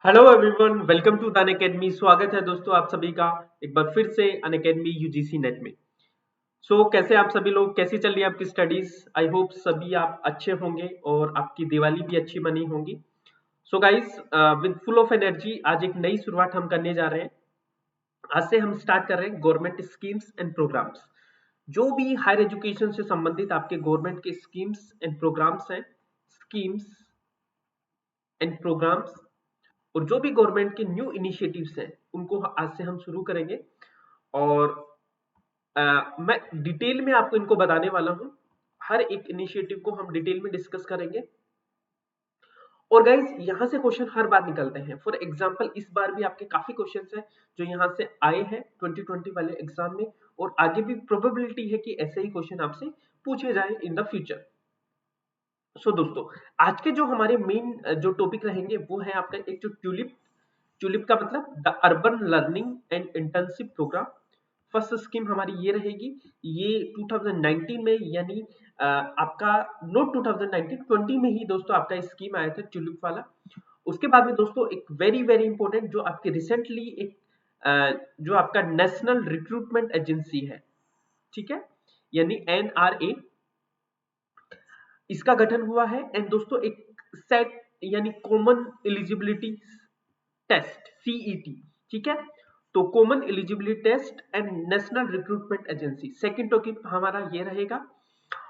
Hello everyone, welcome to Unacademy. स्वागत है दोस्तों आप सभी का एक बार फिर से अन अकेडमी यूजीसी नेट में। कैसे आप सभी लोग, कैसी चल रही है आपकी स्टडीज? आई होप सभी आप अच्छे होंगे और आपकी दिवाली भी अच्छी बनी होगी। Guys, with full of energy आज एक नई शुरुआत हम करने जा रहे हैं। आज से हम स्टार्ट कर रहे हैं गवर्नमेंट स्कीम्स एंड प्रोग्राम्स। जो भी हायर एजुकेशन से संबंधित आपके गवर्नमेंट के स्कीम्स एंड प्रोग्राम्स हैं, स्कीम्स एंड प्रोग्राम्स और जो भी गवर्नमेंट के न्यू इनिशिएटिव्स हैं उनको आज से हम शुरू करेंगे। और मैं डिटेल में आपको इनको बताने वाला हूं। हर एक इनिशिएटिव को हम डिटेल में डिस्कस करेंगे। और गाइज, यहां से क्वेश्चन हर बार निकलते हैं। फॉर एग्जांपल इस बार भी आपके काफी क्वेश्चंस हैं जो यहां से आए हैं 2020 वाले एग्जाम में, और आगे भी प्रोबेबिलिटी है कि ऐसे ही क्वेश्चन आपसे पूछे जाए इन द फ्यूचर। दोस्तों, आज के जो हमारे मेन जो टॉपिक रहेंगे वो है आपका एक जो ट्यूलिप। ट्यूलिप का मतलब the urban learning and internship programme. First scheme हमारी ये रहेगी। ये 2019 में, यानी आपका नोट 2019, 20 में ही दोस्तों आपका स्कीम आया था ट्यूलिप वाला। उसके बाद में दोस्तों एक वेरी वेरी इंपॉर्टेंट जो आपके रिसेंटली एक जो आपका नेशनल रिक्रूटमेंट एजेंसी है, ठीक है, यानी एनआरए, इसका गठन हुआ है। एंड दोस्तों एक सेट यानी कॉमन एलिजिबिलिटी टेस्ट, सीईटी, ठीक है। तो common eligibility test and national recruitment agency second topic हमारा ये रहेगा।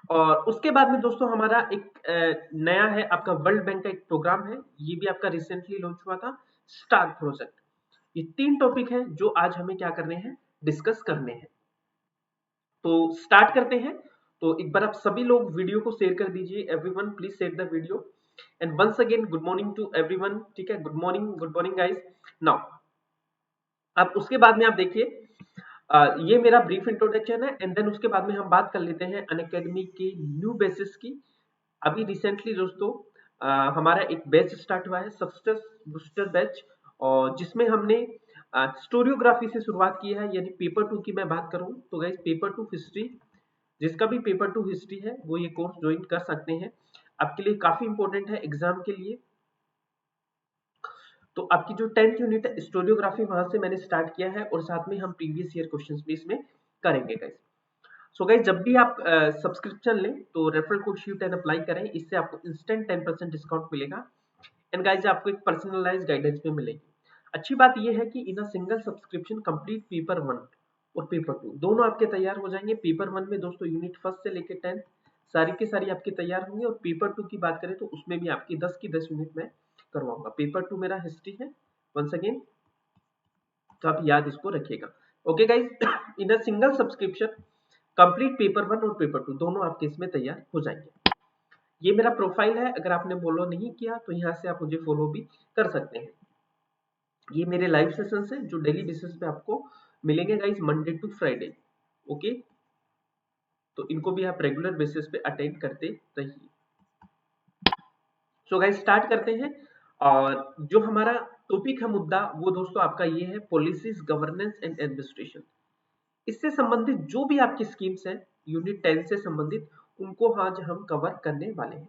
और उसके बाद में दोस्तों हमारा एक नया है आपका वर्ल्ड बैंक का एक प्रोग्राम है, ये भी आपका रिसेंटली लॉन्च हुआ था, स्टार प्रोजेक्ट। ये तीन टॉपिक है जो आज हमें क्या करने हैं, डिस्कस करने हैं। तो स्टार्ट करते हैं। तो एक बार आप सभी लोग वीडियो को शेयर कर दीजिए। Everyone please share the video. And once again good morning to everyone, ठीक है, गुड मॉर्निंग गाइस। नाउ अब उसके बाद में आप देखिए, ये मेरा ब्रीफ इंट्रोडक्शन है। एंड देन उसके बाद में हम बात कर लेते हैं अनअकैडमी के न्यू बेसिस की। अभी रिसेंटली दोस्तों हमारा एक बैच स्टार्ट हुआ है, सक्सेस बूस्टर बैच, और जिसमें हमने स्टोरियोग्राफी से शुरुआत की है। यानी पेपर 2 की मैं बात करूं तो गाइस, पेपर 2 हिस्ट्री, जिसका भी पेपर 2 हिस्ट्री है वो ये कोर्स ज्वाइन कर सकते हैं। आपके लिए काफी इंपॉर्टेंट है एग्जाम के लिए। तो आपकी जो 10th यूनिट है स्टोरियोग्राफी, वहां से मैंने स्टार्ट किया है, और साथ में हम प्रीवियस ईयर क्वेश्चंस भी इसमें करेंगे गाइस। गाइस, जब भी आप सब्सक्रिप्शन लें तो रेफरल कोड शीट10 अप्लाई करें, इससे आपको इंस्टेंट 10% डिस्काउंट मिलेगा। एंड गाइस, आपको एक पर्सनलाइज्ड गाइडेंस भी मिलेगी। अच्छी बात यह है कि in a single subscription complete paper 1 और पेपर 2 दोनों आपके तैयार हो जाएंगे। पेपर 1 में दोस्तों यूनिट फर्स्ट से लेकर 10 सारी की सारी आपकी तैयार होंगी, और पेपर 2 की बात करें तो उसमें भी आपकी 10 की 10 यूनिट में करवाऊंगा। पेपर 2 मेरा हिस्ट्री है वंस अगेन, तो आप याद इसको रखिएगा। Okay guys, in a single subscription complete paper 1 और पेपर 2 दोनों आपके इसमें तैयार हो जाएंगे। ये मेरा प्रोफाइल है, अगर आपने फॉलो नहीं किया तो यहाँ से आप मुझे फॉलो भी कर सकते हैं। ये मेरे लाइव सेशंस हैं जो डेली बेसिस पे आपको मिलेंगे guys, Monday to Friday. Okay, तो इनको भी आप रेगुलर बेसिस पे अटेंड करते रहिए। गाइज, स्टार्ट करते हैं। और जो हमारा टॉपिक है, मुद्दा, वो दोस्तों आपका ये है, पॉलिसीज, गवर्नेंस एंड एडमिनिस्ट्रेशन। इससे संबंधित जो भी आपकी स्कीम्स हैं यूनिट 10 से संबंधित, उनको आज हम कवर करने वाले हैं।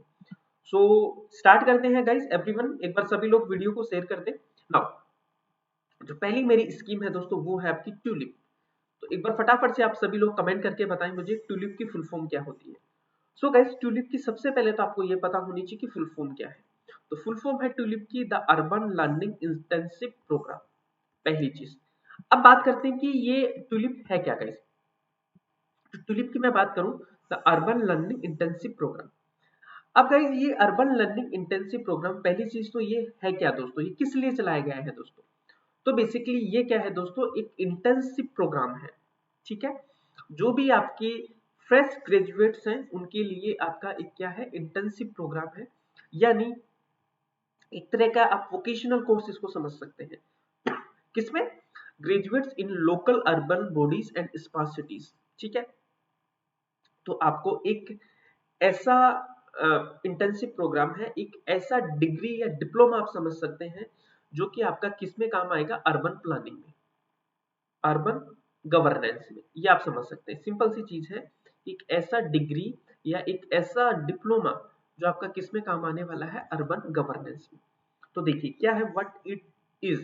स्टार्ट करते हैं गाइस। एवरीवन एक बार सभी लोग वीडियो को शेयर कर दें। नाउ जो पहली मेरी स्कीम है दोस्तों वो है आपकी ट्यूलिप। तो एक बार फटाफट से आप सभी लोग कमेंट करके बताएं मुझे ट्यूलिप की फुल फॉर्म क्या होती है। गाइस, ट्यूलिप की सबसे पहले तो आपको ये पता होनी चाहिए कि फुल फॉर्म क्या है। तो फुल फॉर्म है ट्यूलिप की the urban learning intensive programme, पहली चीज। अब बात करते हैं कि ये ट्यूलिप है क्या गाइस। तो ट्यूलिप की मैं बात करूं, the urban learning intensive programme. अब गाइस, ये अर्बन लर्निंग इंटेंसिव प्रोग्राम, पहली चीज तो ये है क्या दोस्तों, ये किस लिए चलाया गया है दोस्तों। तो बेसिकली ये क्या है दोस्तों, एक इंटेंसिव प्रोग्राम है, ठीक है। जो भी आपके फ्रेश ग्रेजुएट्स हैं उनके लिए आपका एक क्या है, इंटेंसिव प्रोग्राम है। यानी एक तरह का आप वोकेशनल कोर्स इसको समझ सकते हैं। किसमें, graduates in local urban bodies and sparse cities, ठीक है। तो आपको एक ऐसा इंटेंसिव प्रोग्राम है, एक ऐसा डिग्री या डिप्लोमा आप समझ सकते हैं जो कि आपका किस में काम आएगा, अर्बन प्लानिंग में, अर्बन गवर्नेंस में। ये आप समझ सकते हैं, सिंपल सी चीज है। एक ऐसा डिग्री या एक ऐसा डिप्लोमा जो आपका किस में काम आने वाला है, अर्बन गवर्नेंस में। तो देखिए क्या है, what it is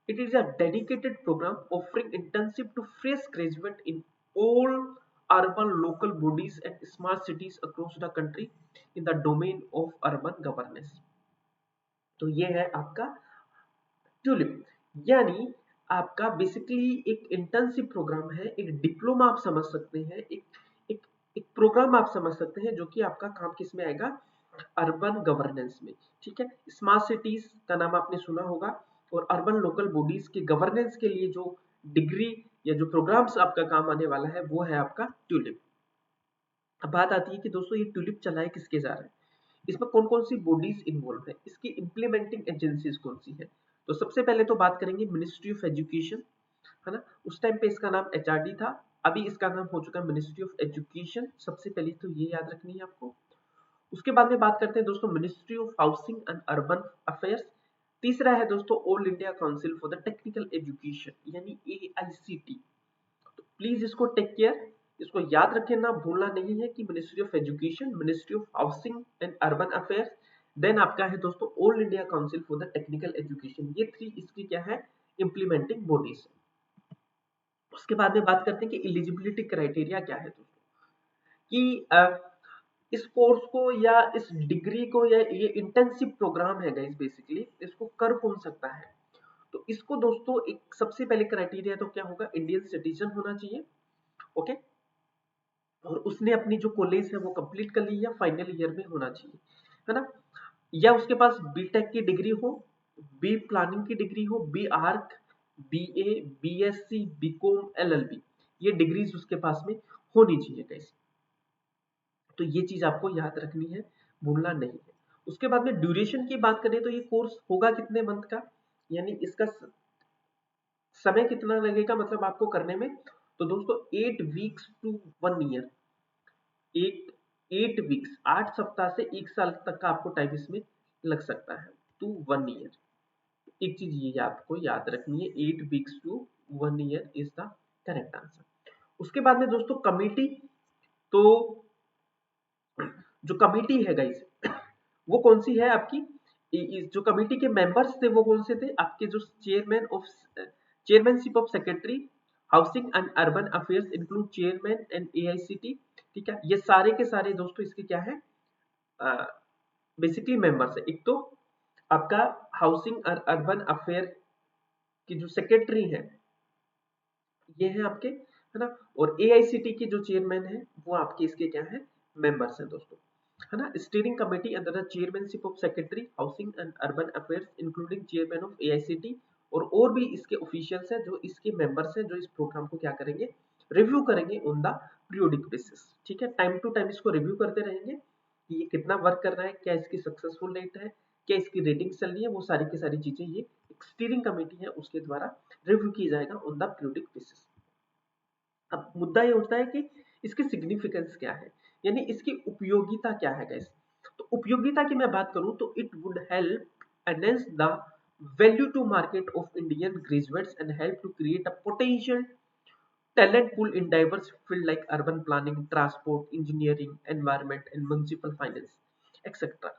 it is a dedicated program offering internship to fresh graduate in all urban local bodies and smart cities across the country in the domain of urban governance. तो ये है आपका tulip, यानी आपका basically एक internship programme है, एक diploma आप समझ सकते हैं, एक एक प्रोग्राम आप समझ सकते हैं जो कि आपका काम किस में आएगा, अर्बन गवर्नेंस में। ठीक है, स्मार्ट सिटीज का नाम आपने सुना होगा, और अर्बन लोकल बॉडीज के गवर्नेंस के लिए जो डिग्री या जो प्रोग्राम्स आपका काम आने वाला है वो है आपका ट्यूलिप। अब बात आती है कि दोस्तों ये ट्यूलिप चलाए किसके जा रहे हैं, इसमें कौन कौन सी बॉडीज इन्वॉल्व है, इसकी इंप्लीमेंटिंग एजेंसीज कौन सी है। तो सबसे पहले तो बात करेंगे मिनिस्ट्री ऑफ एजुकेशन, है ना, उस टाइम पे इसका नाम एचआरडी था, अभी इसका नाम हो चुका है मिनिस्ट्री ऑफ एजुकेशन। सबसे पहले तो ये याद रखनी है आपको। उसके बाद में बात करते हैं दोस्तों ministry of housing and urban affairs. तीसरा है दोस्तों all India council for the technical education यानी एआईसीटी। तो प्लीज इसको टेक केयर, इसको याद रखें ना, भूलना नहीं है कि ministry of education, ministry of housing and urban affairs, then आपका है दोस्तों all India council for the technical education. ये थ्री इसकी क्या है, इंप्लीमेंटिंग बॉडीज। उसके बाद में बात करते हैं कि एलिजिबिलिटी क्राइटेरिया क्या है दोस्तों, कि इस कोर्स को या इस डिग्री को या ये इंटर्नशिप प्रोग्राम है गाइस, बेसिकली इसको कर कौन सकता है। तो इसको दोस्तों एक सबसे पहले क्राइटेरिया तो क्या होगा, इंडियन सिटीजन होना चाहिए, ओके, और उसने अपनी जो कॉलेज है वो कंप्लीट कर ली या फाइनल ईयर में होना चाहिए, है ना, या उसके पास बीटेक की डिग्री हो, बी प्लानिंग की डिग्री हो, B Arch, BA, BSc, BCom, LLB, ये डिग्रीज उसके पास में होनी चाहिए गाइस। तो ये चीज आपको याद रखनी है, भूलना नहीं है। उसके बाद में ड्यूरेशन की बात करें तो ये कोर्स होगा कितने मंथ का, यानी इसका समय कितना लगेगा मतलब आपको करने में। तो दोस्तों 8 वीक्स टू 1 ईयर, एक 8 वीक्स 8 सप्ताह से 1 साल तक का आपको टाइम इसमें लग सकता है, टू 1 ईयर। एक चीज ये आपको याद रखनी है, 8 weeks to 1 year is the correct answer. उसके बाद में दोस्तों कमिटी, तो जो कमिटी है गाइस वो कौन सी है आपकी, जो कमिटी के मेंबर्स थे वो कौन से थे आपके, जो chairmanship of secretary housing and urban affairs include chairman and AICT. ठीक है, ये सारे के सारे दोस्तों इसके क्या है, बेसिकली मेंबर्स है। एक तो आपका हाउसिंग और अर्बन अफेयर की जो सेक्रेटरी है ये है आपके, है ना, और एआईसीटी के जो चेयरमैन है वो आपके इसके क्या है, मेंबर्स हैं दोस्तों, है ना। Steering committee under the chairmanship of secretary housing and urban affairs including chairman of AICT, और भी इसके ऑफिशियल्स हैं जो इसके मेंबर्स हैं, जो इस प्रोग्राम को क्या करेंगे, रिव्यू करेंगे ऑन द पीरियोडिक बेसिस। ठीक है, टाइम टू टाइम इसको रिव्यू करते रहेंगे कि ये कितना वर्क कर रहा है, क्या इसकी सक्सेसफुल रेट है, क्या इसकी रेटिंग चल रही है, वो सारी की सारी चीजें ये स्टीयरिंग कमेटी है उसके द्वारा रिव्यू की जाएगा ऑन द पीरियोडिक बेसिस। अब मुद्दा ये उठता है कि इसकी सिग्निफिकेंस क्या है, यानी इसकी उपयोगिता क्या है गाइस। तो उपयोगिता की मैं बात करूं तो it would help enhance the value to market of Indian graduates and help to create a potential talent pool in diverse field like urban planning, transport, engineering, environment and municipal finance etcetera.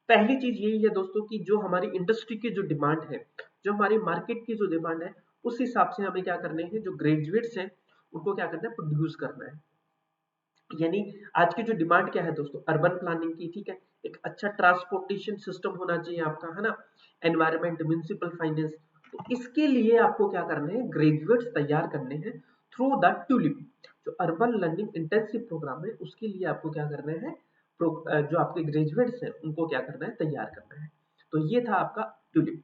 पहली चीज यही है दोस्तों कि जो हमारी industry की जो डिमांड है, जो हमारी मार्केट की जो डिमांड है, उस हिसाब से हमें क्या करने हैं, जो ग्रेजुएट्स हैं उनको क्या करना है, प्रोड्यूस करना है। यानी आज की जो डिमांड क्या है दोस्तों, अर्बन प्लानिंग की, ठीक है, एक अच्छा ट्रांसपोर्टेशन सिस्टम होना चाहिए आपका, है ना, एनवायरमेंट, म्युनिसिपल फाइनेंस। तो इसके लिए आपको क्या करने हैं, ग्रेजुएट्स तैयार करने हैं थ्रू द ट्यूलिप। जो अर्बन लर्निंग इंटेंसिव प्रोग्राम है उसके लिए आपको क्या करना है, जो आपके ग्रेजुएट्स हैं उनको क्या करना है, तैयार करना है। तो ये था आपका ट्यूलिप।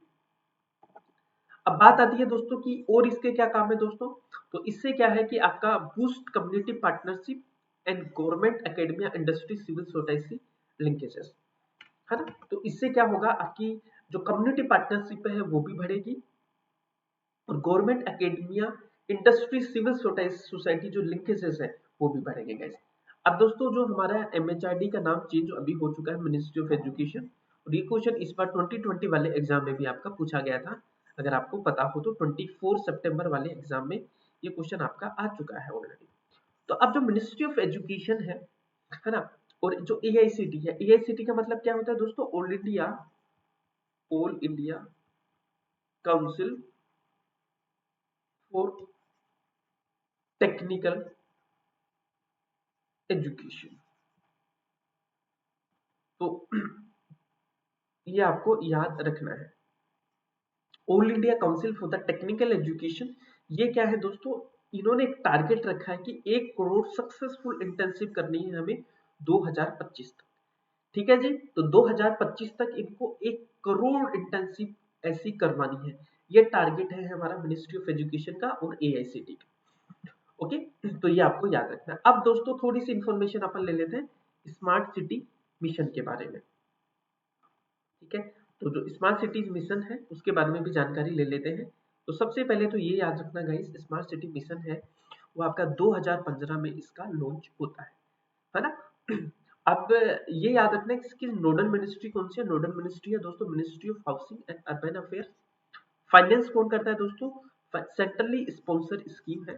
अब बात आती है दोस्तों की और इसके क्या काम है दोस्तों। तो इससे क्या है कि आपका boost community partnership and government academia industry civil society linkages, है ना। तो इससे क्या होगा, आपकी जो कम्युनिटी पार्टनरशिप है वो भी बढ़ेगी और government academia industry civil society जो लिंकेजेस है वो भी बढ़ेंगे गाइस। अब दोस्तों जो हमारा एमएचआरडी का नाम चेंज अभी हो चुका है मिनिस्ट्री ऑफ एजुकेशन, और ये क्वेश्चन इस बार 2020 वाले एग्जाम में भी आपका पूछा गया था, अगर आपको पता हो तो 24 सितंबर वाले एग्जाम में ये क्वेश्चन आपका आ चुका है ऑलरेडी। तो अब जो मिनिस्ट्री ऑफ एजुकेशन है ना, और जो एआईसीटी है, एआईसीटी का मतलब क्या होता है दोस्तों, all India council for technical education. तो ये आपको याद रखना है, all India council for the technical education. ये क्या है दोस्तों, इन्होंने एक टारगेट रखा है कि 1 करोड़ सक्सेसफुल इंटर्नशिप करनी है हमें 2025 तक। ठीक है जी, तो 2025 तक इनको 1 करोड़ इंटर्नशिप ऐसी करवानी है। ये टारगेट है हमारा मिनिस्ट्री ऑफ एजुकेशन का और एआईसीटी का। ओके, तो ये आपको याद रखना है। अब दोस्तों थोड़ी सी इंफॉर्मेशन अपन ले लेते हैं स्मार्ट सिटी मिशन के बारे में। ठीक है, तो जो स्मार्ट सिटीज मिशन है उसके बारे में भी जानकारी ले लेते हैं। तो सबसे पहले तो ये याद रखना गाइस, स्मार्ट सिटी मिशन है वो आपका 2015 में इसका लॉन्च होता है ना। अब ये याद रखना है इसकी नोडल मिनिस्ट्री कौन सी है। नोडल मिनिस्ट्री है दोस्तों ministry of housing and urban affairs. Finance कौन करता है दोस्तों, सेंट्रली स्पॉन्सर स्कीम है।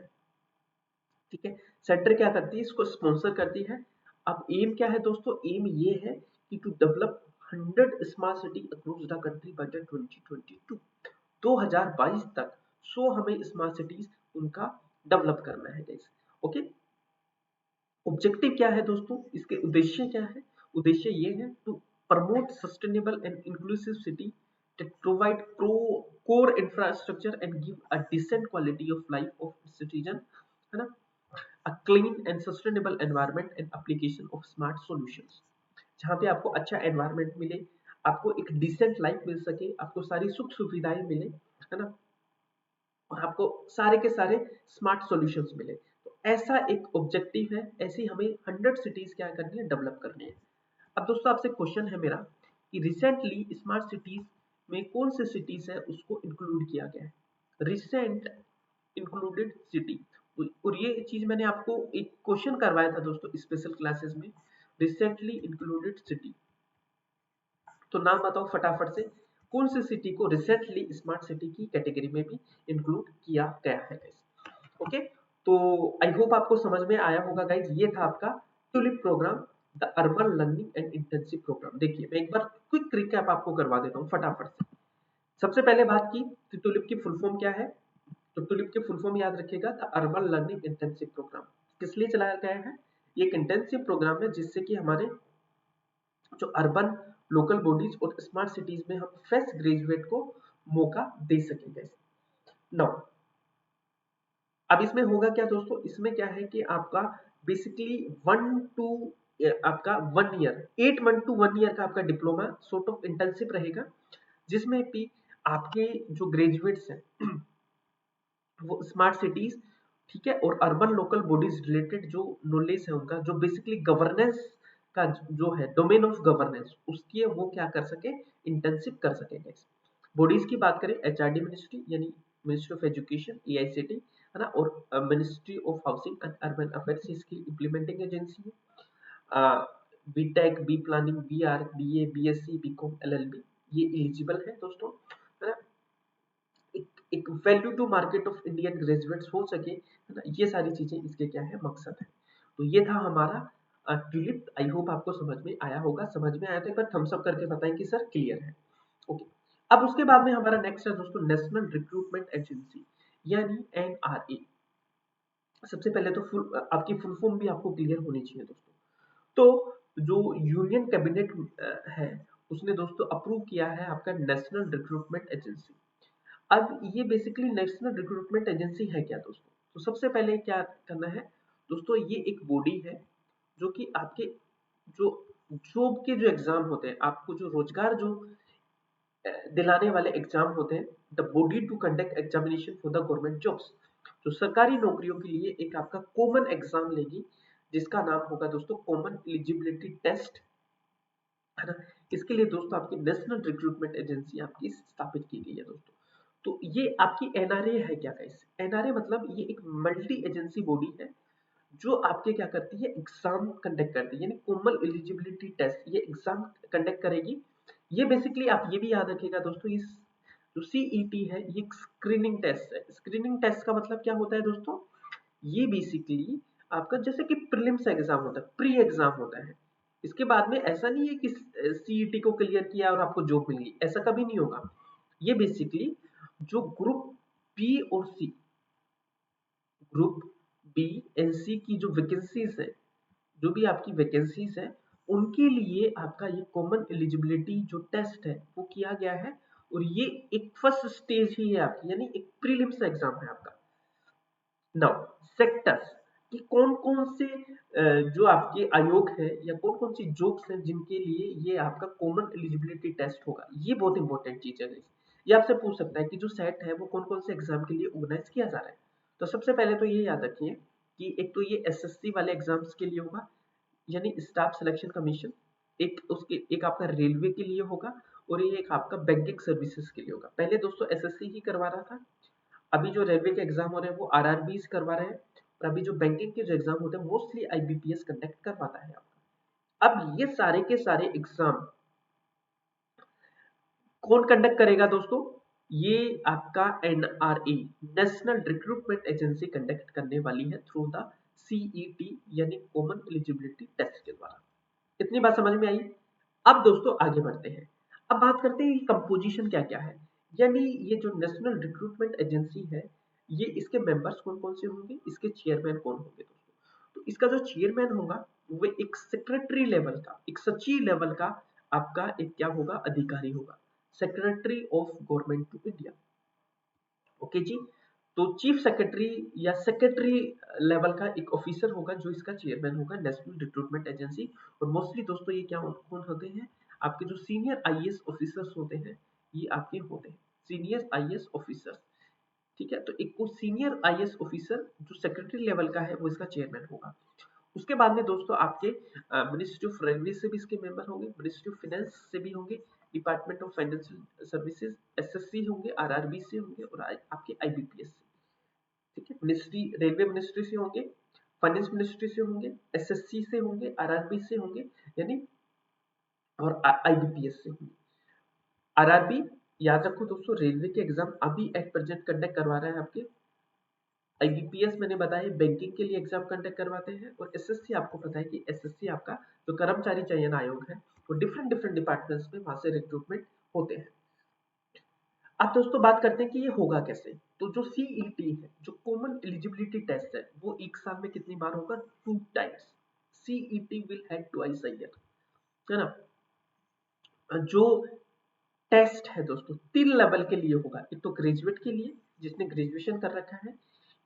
ठीक है, सेंटर क्या करती है, इसको स्पॉन्सर करती है। अब एम क्या है दोस्तों, एम ये है कि to develop 100 smart city across the country by 2022। 2022 तक 100 हमें स्मार्ट सिटीज उनका डेवलप करना है गाइस। ओके, ऑब्जेक्टिव क्या है दोस्तों, इसके उद्देश्य क्या है। उद्देश्य ये है to promote sustainable and inclusive city that provide core infrastructure and give a decent quality of life of citizen, है ना। a clean and sustainable environment and application of smart solutions, जहाँ पे आपको अच्छा एनवायरनमेंट मिले, आपको एक डिसेंट लाइफ मिल सके, आपको सारी सुख सुविधाएं मिले, है ना, और आपको सारे के सारे स्मार्ट सॉल्यूशंस मिले। तो ऐसा एक ऑब्जेक्टिव है, ऐसी हमें 100 सिटीज क्या करनी है, डेवलप करनी है। अब दोस्तों आपसे क्वेश्चन है मेरा कि रिसेंटली स्मार्ट सिटीज में कौन से सिटीज है उसको इंक्लूड किया गया है, रिसेंट इंक्लूडेड सिटी। और ये चीज मैंने आपको एक क्वेश्चन करवाया था दोस्तों स्पेशल क्लासेस में, रिसेंटली इंक्लूडेड सिटी। तो नाम बताओ फटाफट से, कौन सी सिटी को रिसेंटली स्मार्ट सिटी की कैटेगरी में भी इंक्लूड किया गया है गाइस। ओके, तो आई होप आपको समझ में आया होगा गाइस। ये था आपका TULIP programme, the urban learning and internship programme. देखिए मैं एक बार क्विक रिकैप आपको करवा देता हूँ फटाफट से। सबसे पहले बात की तो ट्यूलिप की फुल फॉर्म क्या है, तो ट्यूलिप की फुल फॉर्म याद रखिएगा, the urban learning internship programme. किस लिए चलाया गया है, ये एक इंटर्नशिप प्रोग्राम है जिससे कि हमारे जो अर्बन लोकल बॉडीज और स्मार्ट सिटीज में हम फ्रेश ग्रेजुएट को मौका दे सकेंगे। नौ, अब इसमें होगा क्या दोस्तों, इसमें क्या है कि आपका बेसिकली 8 मंथ टू 1 ईयर का आपका डिप्लोमा सॉर्ट ऑफ इंटर्नशिप रहेगा, जिसमें भी आपके जो ग्रेजुएट्स हैं वो स्मार्ट सिटीज, ठीक है, और अर्बन लोकल बॉडीज रिलेटेड जो नॉलेज है उनका, जो बेसिकली गवर्नेंस का जो है डोमेन ऑफ गवर्नेंस उसकी वो क्या कर सके, इंटर्नशिप कर सकेंगे। बॉडीज की बात करें एचआरडी मिनिस्ट्री यानी मिनिस्ट्री ऑफ एजुकेशन एआईसीटी, है ना, और ministry of housing and urban affairs इसकी इम्प्लीमेंटिंग एजेंसी है। BTech, B planning, B R, B A, B S C, B com, LLB ये एलिजिबल है दोस्तों, है ना। एक value to market of Indian graduates हो सके, है ना, ये सारी चीजें इसके क्या है, मकसद है। तो ये था हमारा ट्यूलिप। आई होप आपको समझ में आया होगा, समझ में आया तो एक बार थम्स अप करके बताएं कि सर क्लियर है। ओके, अब उसके बाद में हमारा नेक्स्ट है दोस्तों नेशनल रिक्रूटमेंट एजेंसी यानी एनआरए। सबसे पहले तो आपकी फुल फॉर्म भी आपको क्लियर होनी चाहिए दोस्तों। तो जो यूनियन कैबिनेट है उसने दोस्तों अप्रूव किया है आपका नेशनल रिक्रूटमेंट एजेंसी। अब ये बेसिकली नेशनल रिक्रूटमेंट एजेंसी है क्या दोस्तों, तो सबसे पहले क्या करना है दोस्तों, ये एक बॉडी है जो कि आपके जो जॉब के जो एग्जाम होते हैं, आपको जो रोजगार जो दिलाने वाले एग्जाम होते हैं, the body to conduct examination for the government jobs, जो सरकारी नौकरियों के लिए एक आपका कॉमन एग्जाम लेगी, जिसका नाम होगा दोस्तों कॉमन एलिजिबिलिटी टेस्ट, है ना। इसके लिए दोस्तों आपकी नेशनल रिक्रूटमेंट एजेंसी आपकी स्थापित की गई है दोस्तों। तो ये आपकी एनआरए है क्या गाइस, एनआरए मतलब ये एक मल्टी एजेंसी बॉडी है जो आपके क्या करती है, एग्जाम कंडक्ट करती है, यानी कॉमन एलिजिबिलिटी टेस्ट ये एग्जाम कंडक्ट करेगी। ये बेसिकली आप ये भी याद रखिएगा दोस्तों, इस जो सीईटी है ये एक स्क्रीनिंग टेस्ट है। स्क्रीनिंग टेस्ट का मतलब क्या होता है दोस्तों, ये बेसिकली आपका जैसे कि प्रीलिम्स एग्जाम होता है, प्री एग्जाम होता है। इसके बाद में ऐसा नहीं है कि सीईटी को क्लियर किया और आपको जॉब मिल गई, ऐसा कभी नहीं होगा। ये बेसिकली जो ग्रुप बी और सी, ग्रुप बी एंड सी की जो वैकेंसीज है, जो भी आपकी वैकेंसीज है, उनके लिए आपका ये कॉमन एलिजिबिलिटी जो टेस्ट है वो किया गया है। और ये एक फर्स्ट स्टेज ही है आपकी, यानी एक प्रीलिम्स एग्जाम है आपका। नाउ सेक्टर्स कि कौन कौन से जो आपके आयोग है या कौन कौन सी जॉब्स हैं जिनके लिए ये आपका कॉमन एलिजिबिलिटी टेस्ट होगा, ये बहुत इंपॉर्टेंट चीज है guys। ये आपसे पूछ सकता है कि जो सेट है वो कौन कौन से एग्जाम के लिए ऑर्गेनाइज किया जा रहा है। तो सबसे पहले तो ये याद रखिए कि एक तो ये एसएससी वाले एग्जाम्स के लिए होगा, यानी स्टाफ सिलेक्शन कमीशन। एक उसके एक आपका रेलवे के लिए होगा, और ये एक आपका बैंकिंग सर्विसेज के लिए होगा। पहले दोस्तों एसएससी ही करवा रहा था, अभी जो रेलवे के एग्जाम हो रहे हैं वो आरआरबीज करवा रहे हैं, और अभी जो बैंकिंग के जो एग्जाम होते हैं मोस्टली आईबीपीएस कंडक्ट करवाता है आपका। अब ये सारे के सारे एग्जाम कौन कंडक्ट करेगा दोस्तों? ये आपका NRA, national recruitment agency conduct करने वाली है थ्रू द सीईटी, यानी कॉमन एलिजिबिलिटी टेस्ट के द्वारा। इतनी बात समझ में आई? अब दोस्तों आगे बढ़ते हैं। अब बात करते हैं कंपोजिशन क्या क्या है। यानी ये जो नेशनल रिक्रूटमेंट एजेंसी है, ये इसके मेंबर्स कौन कौन से होंगे, इसके चेयरमैन कौन होंगे दोस्तों? तो इसका जो चेयरमैन होगा वो एक सेक्रेटरी लेवल का, एक सचिव लेवल का आपका एक क्या होगा, अधिकारी होगा, secretary of government to India. Okay जी। तो चीफ सेक्रेटरी या सेक्रेटरी लेवल का एक ऑफिसर होगा जो इसका चेयरमैन होगा, नेशनल रिक्रूटमेंट एजेंसी। और मोस्टली दोस्तों ये क्या कौन होते हैं, आपके जो सीनियर आईएएस ऑफिसर्स होते हैं, ये आपके होते हैं सीनियर आईएएस ऑफिसर्स। ठीक है, तो एक को सीनियर आईएएस ऑफिसर जो सेक्रेटरी लेवल का है वो इसका चेयरमैन होगा। उसके बाद में दोस्तों आपके मिनिस्ट्री ऑफ रेलवे से भी इसके मेंबर होंगे, मिनिस्ट्री ऑफ फाइनेंस से भी होंगे, department of financial services SSC होंगे, आरआरबी से होंगे, और आपके आईबीपीएस से। ठीक है, मिनिस्ट्री रेलवे मिनिस्ट्री से होंगे, फाइनेंस मिनिस्ट्री से होंगे, एसएससी से होंगे, आरआरबी से होंगे, यानी और आईबीपीएस से होंगे। आरआरबी याद रखो दोस्तों, रेलवे के एग्जाम अभी एट प्रेजेंट कंडक्ट करवा रहा है आपके। आईबीपीएस मैंने बताया बैंकिंग के लिए एग्जाम कंडक्ट करवाते हैं, और एसएससी आपको पता है कि एसएससी आपका जो कर्मचारी चयन आयोग है वो डिफरेंट डिफरेंट डिपार्टमेंट्स में वहां से रिक्रूटमेंट होते हैं। अब दोस्तों बात करते हैं कि ये होगा कैसे। तो जो सीईटी है, जो कॉमन एलिजिबिलिटी टेस्ट है, वो एक साल में कितनी बार होगा, 2 times. CET will have twice a year, है ना। जो टेस्ट है दोस्तों 3 लेवल के लिए होगा, एक तो ग्रेजुएट के लिए जिसने ग्रेजुएशन कर रखा है,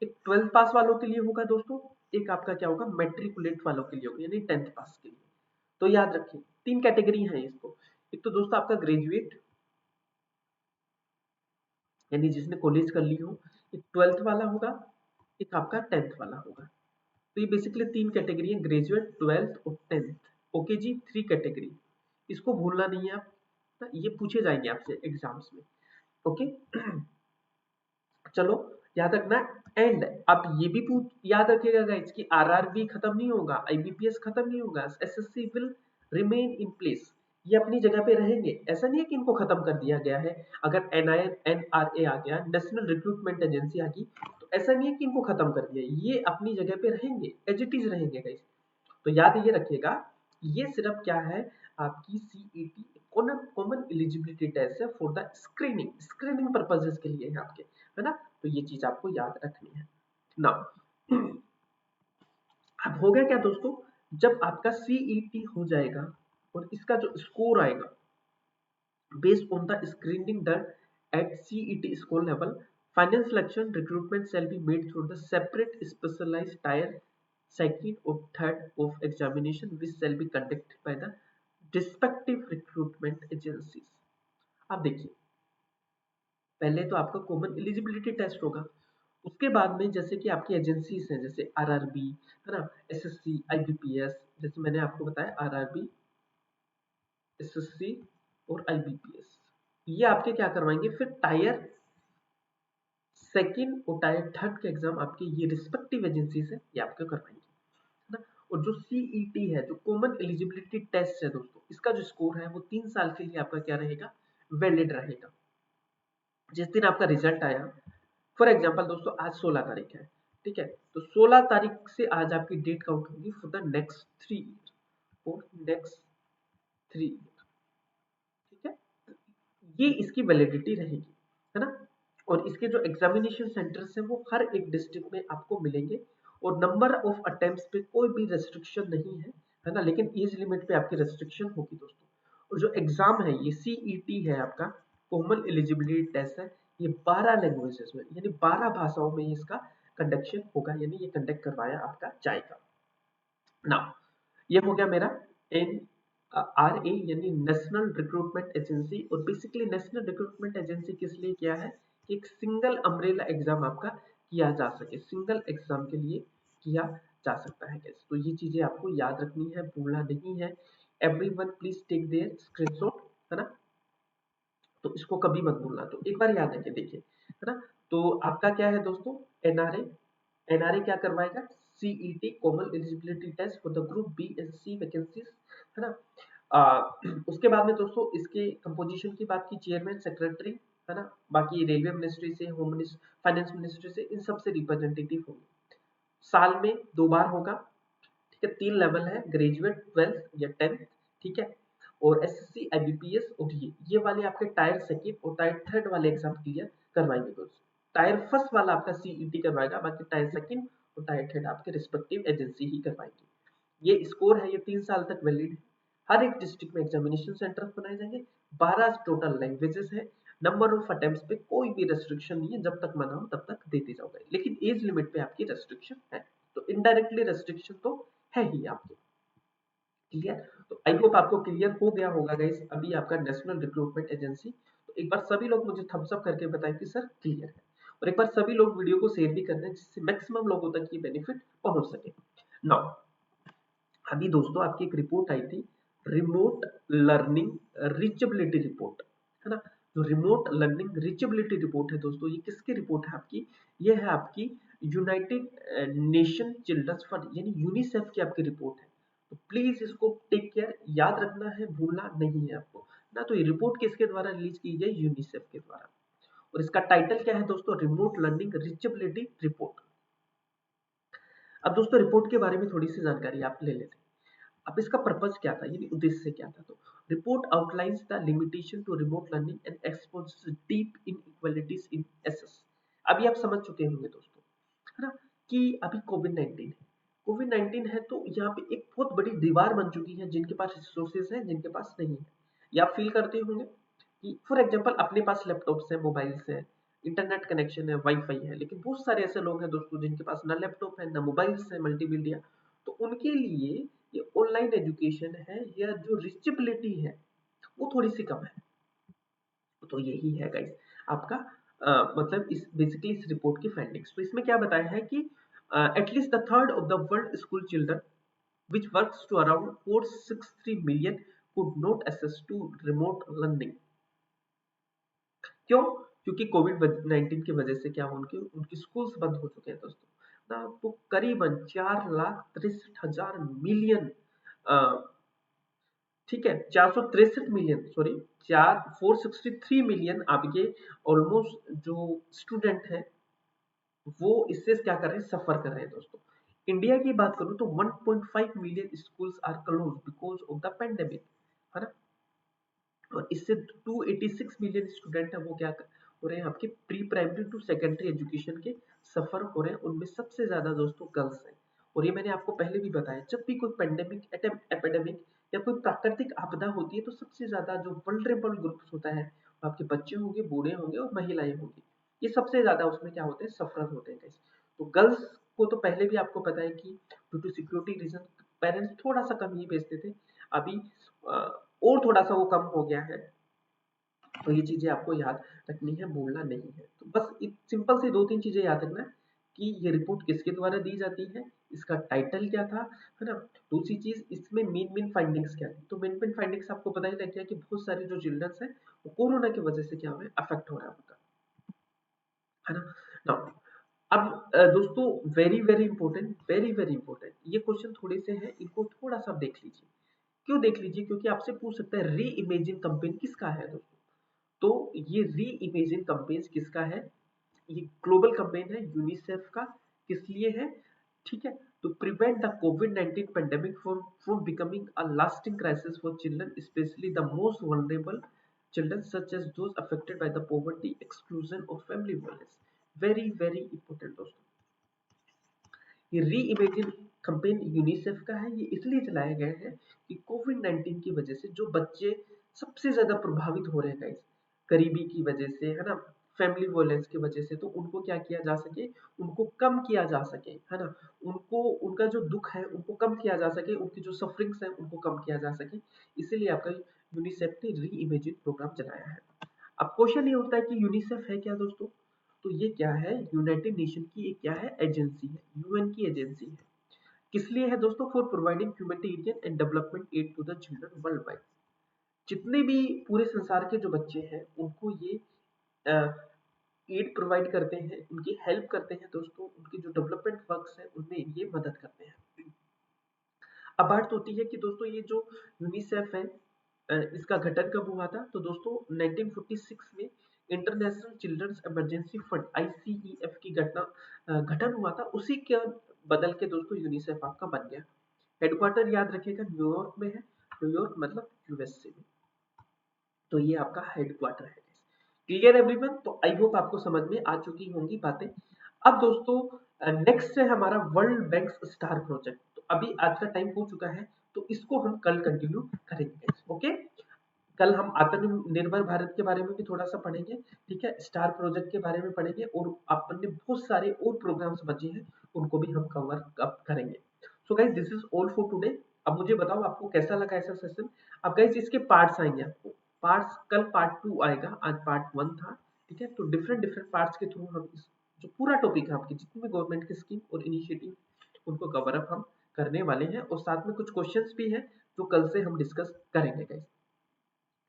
एक 12th पास वालों के लिए होगा दोस्तों, एक आपका क्या होगा मैट्रिकुलेट वालों के लिए होगा, यानी 10th पास के लिए। तो याद रखिए 3 कैटेगरी है इसको। एक तो दोस्तों आपका ग्रेजुएट, यानी जिसने कॉलेज कर ली हो, एक 12th वाला होगा, एक आपका 10th वाला होगा। तो ये बेसिकली 3 कैटेगरी है, ग्रेजुएट, 12th और 10th। ओके जी, 3 कैटेगरी, इसको भूलना नहीं है आप, ये पूछे जाएंगे आपसे एग्जाम्स में। ओके चलो याद रखना। एंड आप ये भी याद रखिएगा गाइस कि आरआरबी खत्म नहीं होगा, आईबीपीएस खत्म नहीं होगा, SSC will remain in place. ये अपनी जगह पे रहेंगे, ऐसा नहीं है कि इनको खत्म कर दिया गया है। अगर एनआरए आ गया, नेशनल रिक्रूटमेंट एजेंसी आ गई, तो ऐसा नहीं है कि इनको खत्म कर दिया, ये अपनी जगह पे रहेंगे, एज इट इज रहेंगे गाइस। तो याद ये रखिएगा, ये सिर्फ क्या है, आपकी सीईटी कॉमन एलिजिबिलिटी टेस्ट है फॉर द स्क्रीनिंग पर्पसेस के लिए है आपके, है ना। तो ये चीज आपको याद रखनी है ना। अब हो गया क्या दोस्तों, जब आपका सीईटी हो जाएगा और इसका जो स्कोर आएगा based on the screening done at CET score level, final selection recruitment shall be made through the separate specialized tier second or third of examination which shall be conducted by the respective recruitment agencies। अब देखिए, पहले तो आपका common eligibility test होगा, उसके बाद में जैसे कि आपकी एजेंसीज हैं जैसे आरआरबी, है ना, एसएससी, आईबीपीएस, जैसे मैंने आपको बताया आरआरबी, एसएससी और आईबीपीएस, ये आपके क्या करवाएंगे फिर टायर सेकंड और टायर थर्ड के एग्जाम आपके ये रिस्पेक्टिव एजेंसी से ये आपके करवाएंगे, है ना। और जो सीईटी है, जो कॉमन एलिजिबिलिटी टेस्ट है दोस्तों, इसका जो स्कोर है वो 3 साल के लिए आपका क्या रहेगा, वैलिड रहेगा। जिस दिन आपका रिजल्ट आया, फॉर एग्जाम्पल दोस्तों आज 16 तारीख है, ठीक है, तो 16 तारीख से आज आपकी डेट काउंट होगी फॉर द नेक्स्ट 3 ईयर और नेक्स्ट 3 ईयर। ठीक है, ये इसकी वैलिडिटी रहेगी, है ना। और इसके जो एग्जामिनेशन सेंटर्स हैं वो हर एक डिस्ट्रिक्ट में आपको मिलेंगे, और नंबर ऑफ अटेम्प्ट्स पे कोई भी रेस्ट्रिक्शन नहीं है ना, लेकिन एज लिमिट पे आपकी रेस्ट्रिक्शन होगी दोस्तों। और जो एग्जाम है ये सीईटी है, आपका कॉमन एलिजिबिलिटी टेस्ट है, ये 12 लैंग्वेजेस में यानी 12 भाषाओं में इसका कंडक्शन होगा, यानी ये कंडक्ट करवाया आपका जाएगा ना। ये हो गया मेरा एन आर ए यानी नेशनल रिक्रूटमेंट एजेंसी। और बेसिकली नेशनल रिक्रूटमेंट एजेंसी किस लिए किया है कि एक सिंगल अम्ब्रेला एग्जाम आपका किया जा सके, सिंगल एग्जाम के लिए किया जा सकता है कैसे। तो ये चीजें आपको याद रखनी है, भूलना नहीं है। Everyone please take their screenshot, है ना, तो इसको कभी मत भूलना। तो एक बार याद रखिए, देखिए, है ना। तो आपका क्या है दोस्तों, एनआरए, एनआरए क्या करवाएगा, CET common eligibility test for the group B and C vacancies, है ना। उसके बाद में दोस्तों इसके कंपोजिशन की बात की, चेयरमैन, सेक्रेटरी, है ना, बाकी रेलवे मिनिस्ट्री से, होम मिनिस्ट्री, फाइनेंस मिनिस्ट्री से, इन सबसे रिप्रेजेंटेटिव होंगे। साल में 2 बार होगा, ठीक है। 3 लेवल है, ग्रेजुएट, 12th या 10th, ठीक है। और एसएससी, आईबीपीएस और ये वाले आपके टायर सेकंड और टायर थर्ड वाले एग्जाम क्लियर करवाएंगे दोस्तों। टायर फर्स्ट वाला आपका सीईटी करवाएगा, बाकी टायर सेकंड और टायर थर्ड आपके रिस्पेक्टिव एजेंसी ही करवाएंगे। ये स्कोर है, ये 3 साल तक वैलिड है। हर एक डिस्ट्रिक्ट में एग्जामिनेशन सेंटर बनाए जाएंगे, 12 टोटल लैंग्वेजेस है, नंबर ऑफ अटेम्प्ट्स पे कोई भी रेस्ट्रिक्शन नहीं है, जब तक मना हो तब तक देते जाओगे, लेकिन एज लिमिट पे आपकी रेस्ट्रिक्शन है। तो इनडायरेक्टली रेस्ट्रिक्शन तो है ही आपके, क्लियर। तो आई होप आपको क्लियर हो गया होगा गाइस अभी आपका नेशनल रिक्रूटमेंट एजेंसी। तो एक बार सभी लोग मुझे थम्स अप करके बताएं कि सर क्लियर है, और एक बार सभी लोग वीडियो को शेयर भी कर दें जिससे मैक्सिमम लोगों तक ये बेनिफिट पहुंच सके। नाउ अभी दोस्तों आपकी एक रिपोर्ट आई थी, रिमोट लर्निंग रीचेबिलिटी रिपोर्ट, है ना। जो रिमोट लर्निंग रीचेबिलिटी रिपोर्ट है दोस्तों, ये किसकी रिपोर्ट है आपकी, ये है आपकी यूनाइटेड नेशन चिल्ड्रंस फंड यानी यूनिसेफ की आपकी रिपोर्ट है। तो प्लीज इसको टेक केयर, याद रखना है, भूलना नहीं है आपको ना। तो ये रिपोर्ट किसके द्वारा रिलीज की गई, यूनिसेफ के द्वारा। और इसका टाइटल क्या है दोस्तों, रिमोट लर्निंग रीचेबिलिटी रिपोर्ट। अब दोस्तों रिपोर्ट के बारे में थोड़ी सी जानकारी आप ले लेते हैं। अब इसका पर्पस क्या था, यानी उद्देश्य क्या था। तो report outlines the limitation to remote learning and expose deep inequalities in access. अभी आप समझ चुके होंगे दोस्तों, है ना, कि अभी कोविड 19 है, कोविड 19 है, तो यहाँ पे एक बहुत बड़ी दीवार बन चुकी है, जिनके पास रिसोर्सेज है, जिनके पास नहीं है। या आप फील करते होंगे कि फॉर एग्जांपल अपने पास लैपटॉप्स है, मोबाइल्स है, इंटरनेट कनेक्शन है, वाईफाई है, लेकिन बहुत सारे ऐसे लोग हैं दोस्तों जिनके पास ना लैपटॉप है, ना मोबाइल्स है मल्टीमीडिया। तो उनके लिए ये ऑनलाइन एजुकेशन है या जो रीचेबिलिटी है वो थोड़ी सी कम है। तो यही है गाइस आपका मतलब इस बेसिकली इस रिपोर्ट की फाइंडिंग्स। तो इसमें क्या बताया है कि at least the third of the world school children which works to around 463 million could not access to remote learning। क्यों, क्योंकि कोविड 19 की वजह से क्या उनके उनकी स्कूल्स बंद हो चुके हैं दोस्तों ना। तो करीबन 4,63,000 मिलियन, ठीक है, 463 मिलियन, सॉरी, 463 मिलियन आपके ऑलमोस्ट जो स्टूडेंट है वो इससे क्या कर रहे हैं, सफर कर रहे हैं दोस्तों। इंडिया की बात करूं तो 1.5 million schools are close because of the pandemic, है ना। और इससे 286 मिलियन स्टूडेंट है वो क्या हो रहे हैं, आपके pre primary to secondary education के सफर हो रहे हैं। उनमें सबसे ज्यादा दोस्तों गर्ल्स हैं। और ये मैंने आपको पहले भी बताया, जब भी कोई पेंडेमिक, एपिडेमिक या कोई प्राकृतिक आपदा होती है तो सबसे ज्यादा जो वल्नरेबल ग्रुप्स होता है वो आपके बच्चे होंगे, बूढ़े होंगे और महिलाएं होंगी। ये सबसे ज्यादा उसमें क्या होते हैं, सफर होते हैं guys। तो गर्ल्स को तो पहले भी आपको पता है कि due to security reason parents थोड़ा सा कम ही भेजते थे, अभी और थोड़ा सा वो कम हो गया है। तो ये चीजें आपको याद रखनी है, भूलना नहीं है। तो बस सिंपल से 2-3 चीजें याद रखना है कि ये रिपोर्ट किसके द्वारा दी जाती है, इसका टाइटल क्या था, है ना। दूसरी चीज, इसमें मेन मेन फाइंडिंग्स क्या थी। तो मेन मेन फाइंडिंग्स आपको पता ही लग गया कि बहुत सारे जो चिल्ड्रंस है वो कोरोना की वजह से क्या हो रहा है, अफेक्ट हो रहा है उनका, है ना। नाउ अब दोस्तों very very important, very very important ये क्वेश्चन थोड़े से हैं, इनको थोड़ा सा देख लीजिए। क्यों देख लीजिए, क्योंकि आपसे पूछ सकता है री इमेजिन कैंपेन किसका है दोस्तों। तो ये री इमेजिन कैंपेन किसका है, ये ग्लोबल कैंपेन है यूनिसेफ का। किस लिए है, ठीक है, to prevent the COVID 19 pandemic from becoming a lasting crisis for children specially the most vulnerable children such as those affected by the poverty, exclusion or family violence. Very very important दोस्तों। ये री imagine campaign UNICEF का है। ये इसलिए चलाया गया है कि कोविड 19 की वजह से जो बच्चे सबसे ज्यादा प्रभावित हो रहे हैं गाइस, गरीबी की वजह से, है ना, फैमिली वायलेंस की वजह से, तो उनको क्या किया जा सके, उनको कम किया जा सके, है ना, उनको उनका जो दुख है उनको कम किया जा सके, उनकी जो सफरिंग्स है उनको कम किया जा सके। इसीलिए आपका यूनिसेफ ने री इमेजिन प्रोग्राम चलाया है। अब क्वेश्चन ये उठता है कि यूनिसेफ है क्या दोस्तों? तो ये क्या है? यूनाइटेड नेशन की एक क्या है, एजेंसी है, यूएन की एजेंसी है। किस लिए है दोस्तों? For providing humanitarian and development aid to the children world wide. जितने भी पूरे संसार के जो बच्चे हैं उनको ये एड प्रोवाइड करते हैं, उनकी हेल्प करते हैं दोस्तों, उनके जो डेवलपमेंट वर्क्स हैं उनमें ये मदद करते हैं। अब बात होती है कि दोस्तों ये जो यूनिसेफ है इसका गठन कब हुआ था? तो दोस्तों 1946 में इंटरनेशनल चिल्ड्रंस इमरजेंसी फंड आईसीईएफ की गठन हुआ था। उसी के बदल के दोस्तों यूनिसेफ आपका बन गया। हेडक्वार्टर याद रखिएगा न्यूयॉर्क में है। न्यूयॉर्क मतलब यूएसए में। तो ये आपका हेडक्वार्टर है। Clear everyone? तो आई होप आपको समझ में आ चुकी होंगी बातें। अब दोस्तों नेक्स्ट है हमारा वर्ल्ड बैंक स्टार प्रोजेक्ट। तो अभी आज का टाइम हो चुका है तो इसको हम कल कंटिन्यू करेंगे। ओके, कल हम आत्मनिर्भर भारत के बारे में भी थोड़ा सा पढ़ेंगे, ठीक है, स्टार प्रोजेक्ट के बारे में पढ़ेंगे और अपने बहुत सारे और प्रोग्राम्स बचे हैं उनको भी हम कवर अप करेंगे। So guys this is all for today. अब मुझे बताओ आपको कैसा लगा ऐसा सेशन। अब गाइस इसके पार्ट्स आएंगे आपको, पार्ट्स कल पार्ट 2 आएगा, आज पार्ट 1 था, ठीक है। तो डिफरेंट डिफरेंट पार्ट्स के थ्रू हम इस जो पूरा टॉपिक है आपकी जितनी भी गवर्नमेंट की स्कीम और इनिशिएटिव उनको कवर अप हम करने वाले हैं और साथ में कुछ क्वेश्चंस भी हैं जो कल से हम डिस्कस करेंगे गाइस।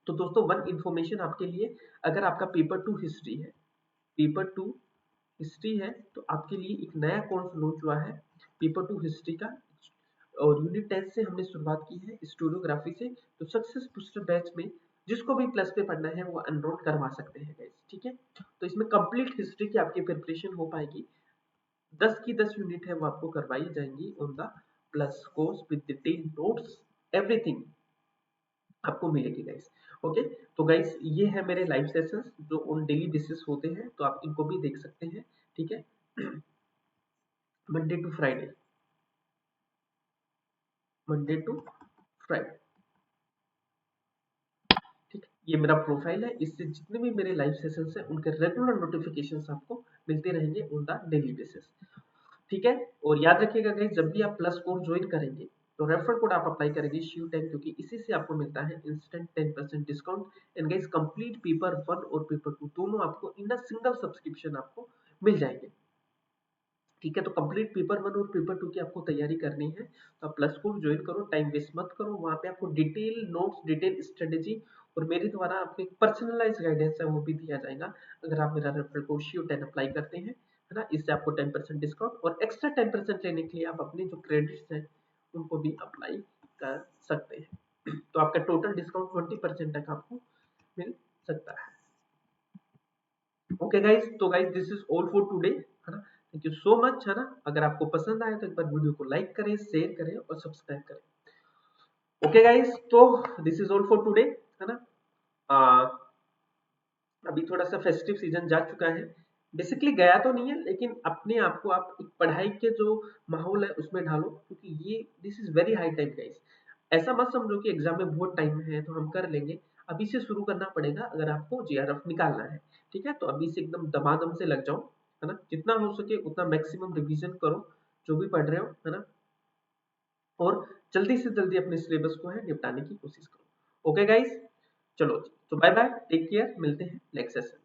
तो दोस्तों वन इन्फॉर्मेशन आपके लिए, अगर आपका पेपर 2 हिस्ट्री है, पेपर 2 हिस्ट्री है तो आपके लिए एक नया कोर्स लॉन्च हुआ है पेपर 2 हिस्ट्री का, और यूनिट 10 से हमने शुरुआत की है स्टोरियोग्राफी से। तो सक्सेस बूस्टर बैच में जिसको भी प्लस पे पढ़ना है वो एनरोल करवा सकते हैं गाइस, ठीक है। तो इसमें कंप्लीट हिस्ट्री की आपकी प्रिपरेशन हो पाएगी। 10 की 10 यूनिट है वो आपको करवाई जाएंगी on the plus course with detail notes, everything आपको मिलेगी गाइस। ओके, तो गाइस ये है मेरे लाइव सेशंस जो ऑन डेली बेसिस होते हैं, तो आप इनको भी देख सकते हैं, ठीक है। Monday to Friday, Monday to Friday, ठीक है। ये मेरा प्रोफाइल है, इससे जितने भी मेरे लाइव सेशंस हैं उनके रेगुलर नोटिफिकेशंस आपको मिलते रहेंगे ऑन द डेली बेसिस, ठीक है। और याद रखिएगा गाइस जब भी आप प्लस कोर्स ज्वाइन करेंगे तो रेफर कोड आप अप्लाई करेंगे शिव10, क्योंकि इसी से आपको मिलता है instant 10% discount. And guys complete paper 1 और पेपर 2 दोनों आपको इन अ सिंगल सब्सक्रिप्शन आपको मिल जाएंगे, ठीक है। तो कंप्लीट पेपर 1 और पेपर 2 की आपको तैयारी करनी है तो आप प्लस कोर्स ज्वाइन करो, टाइम वेस्ट मत करो। वहां पे आपको डिटेल नोट्स, डिटेल स्ट्रेटेजी और मेरे द्वारा आपको एक पर्सनलाइज गाइडेंस है वो भी दिया जाएगा अगर आप मेरा रेफरल कोड शिव10 अप्लाई करते हैं, है ना। इससे आपको 10% डिस्काउंट और एक्स्ट्रा 10% लेने के लिए आप अपने जो क्रेडिट्स हैं उनको भी अप्लाई कर सकते हैं। तो आपका टोटल डिस्काउंट 20% तक आपको मिल सकता है। ओके गाइज, तो guys this is all for today, है ना। थैंक यू सो मच, है ना। अगर आपको पसंद आए तो एक बार वीडियो को लाइक करें, शेयर करें और सब्सक्राइब करें। ओके गाइज, तो this is all for today, है ना। अभी थोड़ा सा फेस्टिव सीजन जा चुका है, बेसिकली गया तो नहीं है लेकिन अपने आप को आप एक पढ़ाई के जो माहौल है उसमें ढालो, क्योंकि ये this is very high time guys. ऐसा मत समझो कि एग्जाम में बहुत टाइम है तो हम कर लेंगे, अभी से शुरू करना पड़ेगा अगर आपको जीआरएफ निकालना है, ठीक है। तो अभी से एकदम दमादम से लग जाओ, है ना। जितना हो सके उतना मैक्सिमम रिवीजन करो जो भी पढ़ रहे हो, है ना, और जल्दी से जल्दी अपने सिलेबस को है निपटाने की कोशिश करो। ओके गाइस, चलो तो बाय बाय, टेक केयर, मिलते हैं नेक्स्ट सेशन।